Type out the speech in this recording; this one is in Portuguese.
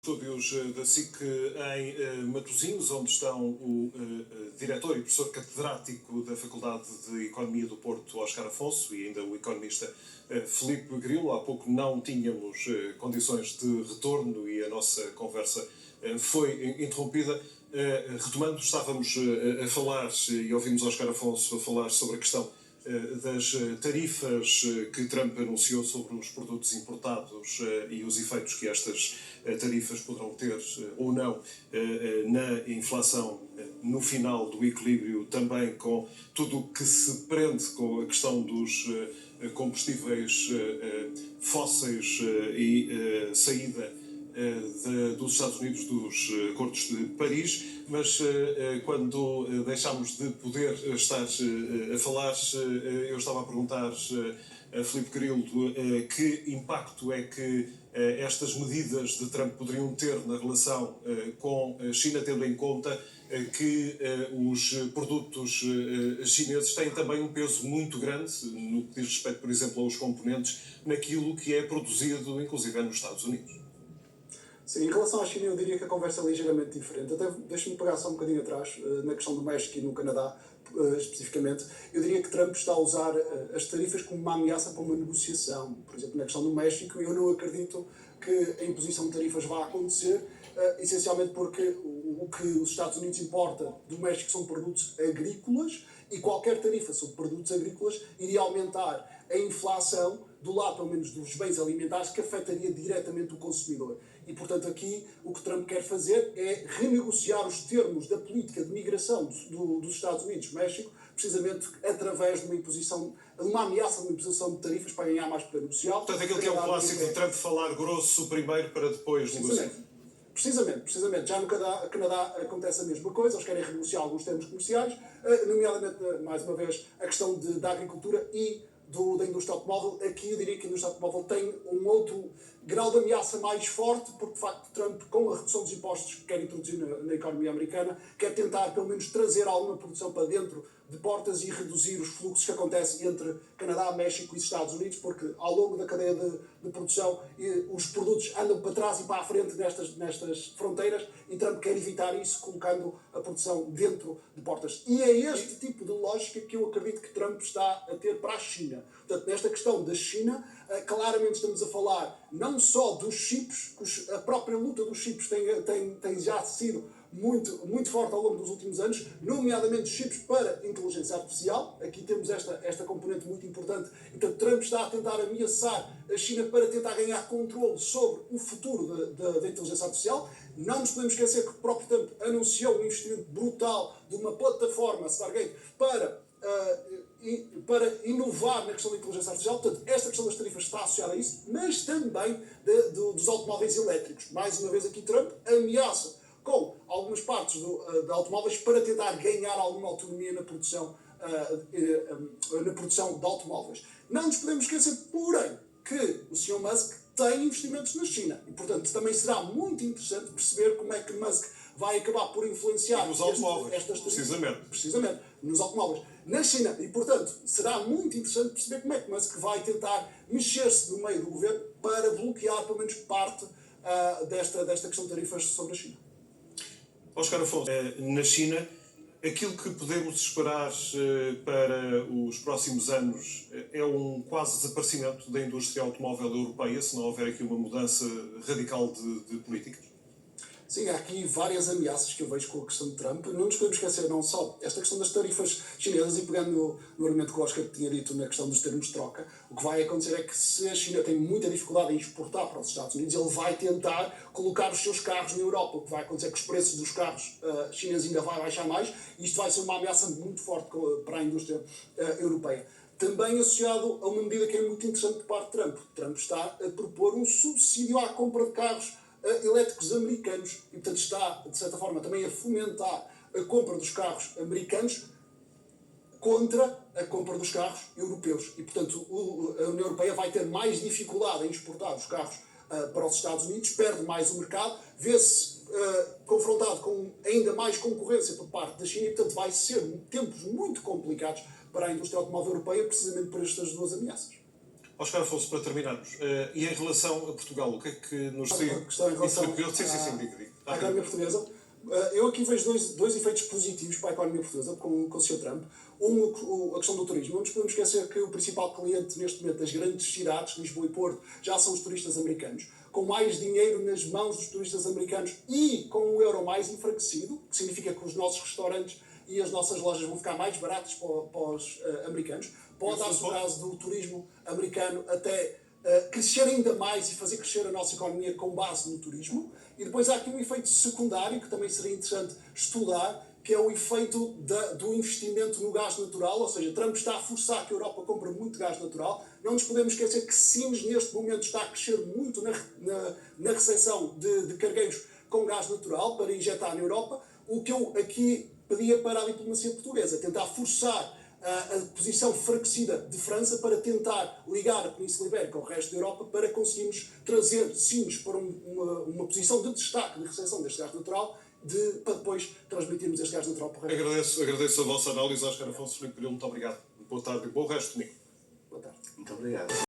Estúdios da SIC em Matosinhos, onde estão o diretor e professor catedrático da Faculdade de Economia do Porto, Óscar Afonso, e ainda o economista Filipe Grilo. Há pouco não tínhamos condições de retorno e a nossa conversa foi interrompida. Retomando, estávamos a falar, e ouvimos Óscar Afonso a falar sobre a questão das tarifas que Trump anunciou sobre os produtos importados e os efeitos que estas tarifas poderão ter ou não na inflação no final do equilíbrio, também com tudo o que se prende com a questão dos combustíveis fósseis e saída dos Estados Unidos dos Acordos de Paris, mas quando deixámos de poder estar a falar, eu estava a perguntar a Filipe Grilo que impacto é que estas medidas de Trump poderiam ter na relação com a China, tendo em conta que os produtos chineses têm também um peso muito grande no que diz respeito, por exemplo, aos componentes, naquilo que é produzido, inclusive, nos Estados Unidos. Sim, em relação à China eu diria que a conversa é ligeiramente diferente. Até deixe-me pegar só um bocadinho atrás, na questão do México e no Canadá, especificamente. Eu diria que Trump está a usar as tarifas como uma ameaça para uma negociação. Por exemplo, na questão do México, eu não acredito que a imposição de tarifas vá acontecer, essencialmente porque o que os Estados Unidos importa do México são produtos agrícolas e qualquer tarifa sobre produtos agrícolas iria aumentar a inflação do lado, pelo menos, dos bens alimentares, que afetaria diretamente o consumidor. E, portanto, aqui o que Trump quer fazer é renegociar os termos da política de migração dos Estados Unidos-México, precisamente através de uma imposição, uma ameaça de uma imposição de tarifas para ganhar mais poder negocial. Portanto, aquilo que é o clássico de Trump falar grosso primeiro para depois negociar. Precisamente. Já no Canadá acontece a mesma coisa, eles querem renegociar alguns termos comerciais, nomeadamente, mais uma vez, a questão da agricultura e da indústria automóvel. Aqui eu diria que a indústria automóvel tem um outro grau de ameaça mais forte, porque de facto Trump, com a redução dos impostos que quer introduzir na economia americana, quer tentar pelo menos trazer alguma produção para dentro de portas e reduzir os fluxos que acontecem entre Canadá, México e Estados Unidos, porque ao longo da cadeia de produção os produtos andam para trás e para a frente nestas fronteiras, e Trump quer evitar isso colocando a produção dentro de portas. E é este tipo de lógica que eu acredito que Trump está a ter para a China. Portanto, nesta questão da China, claramente estamos a falar não só dos chips, a própria luta dos chips tem já sido muito forte ao longo dos últimos anos, nomeadamente chips para inteligência artificial. Aqui temos esta componente muito importante. Então Trump está a tentar ameaçar a China para tentar ganhar controle sobre o futuro da inteligência artificial. Não nos podemos esquecer que o próprio Trump anunciou um investimento brutal de uma plataforma, Stargate, para inovar na questão da inteligência artificial. Portanto, esta questão das tarifas está associada a isso, mas também dos automóveis elétricos. Mais uma vez aqui Trump ameaça com algumas partes de automóveis para tentar ganhar alguma autonomia na produção de automóveis. Não nos podemos esquecer, porém, que o Sr. Musk tem investimentos na China. E, portanto, também será muito interessante perceber como é que Musk vai acabar por influenciar nos automóveis, estas precisamente, nos automóveis na China. E, portanto, será muito interessante perceber como é que Musk vai tentar mexer-se no meio do governo para bloquear, pelo menos, parte desta questão de tarifas sobre a China. Óscar Afonso, na China, aquilo que podemos esperar para os próximos anos é um quase desaparecimento da indústria automóvel europeia, se não houver aqui uma mudança radical de políticas? Sim, há aqui várias ameaças que eu vejo com a questão de Trump. Não nos podemos esquecer não só esta questão das tarifas chinesas, e pegando no argumento que o Oscar tinha dito na questão dos termos de troca, o que vai acontecer é que se a China tem muita dificuldade em exportar para os Estados Unidos, ele vai tentar colocar os seus carros na Europa. O que vai acontecer é que os preços dos carros chineses ainda vai baixar mais, e isto vai ser uma ameaça muito forte para a indústria europeia. Também associado a uma medida que é muito interessante por parte de Trump. Trump está a propor um subsídio à compra de carros elétricos americanos e, portanto, está, de certa forma, também a fomentar a compra dos carros americanos contra a compra dos carros europeus. E, portanto, a União Europeia vai ter mais dificuldade em exportar os carros para os Estados Unidos, perde mais o mercado, vê-se confrontado com ainda mais concorrência por parte da China, e, portanto, vai ser tempos muito complicados para a indústria automóvel europeia, precisamente por estas duas ameaças. Oscar Afonso, para terminarmos, e em relação a Portugal, o que é que nos diz? Uma questão em relação Sim, digo. à economia portuguesa. Eu aqui vejo dois efeitos positivos para a economia portuguesa com o Sr. Trump. A questão do turismo. Não nos podemos esquecer que o principal cliente neste momento das grandes cidades, Lisboa e Porto, já são os turistas americanos. Com mais dinheiro nas mãos dos turistas americanos e com o euro mais enfraquecido, que significa que os nossos restaurantes e as nossas lojas vão ficar mais baratos para os americanos. Pode dar-se o caso do turismo americano até crescer ainda mais e fazer crescer a nossa economia com base no turismo. E depois há aqui um efeito secundário que também seria interessante estudar, que é o efeito do investimento no gás natural, ou seja, Trump está a forçar que a Europa compre muito gás natural. Não nos podemos esquecer que Sines, neste momento, está a crescer muito na recepção de cargueiros com gás natural para injetar na Europa. O que eu aqui pedia para a diplomacia portuguesa, tentar forçar a posição enfraquecida de França para tentar ligar a Península Ibérica ao resto da Europa para conseguirmos trazer Sines para uma posição de destaque de recepção deste gás natural para depois transmitirmos este gás natural para o resto. Agradeço a vossa análise, Oscar Afonso, Filipe Perillo, muito obrigado. Boa tarde e bom resto de domingo. Boa tarde. Muito obrigado.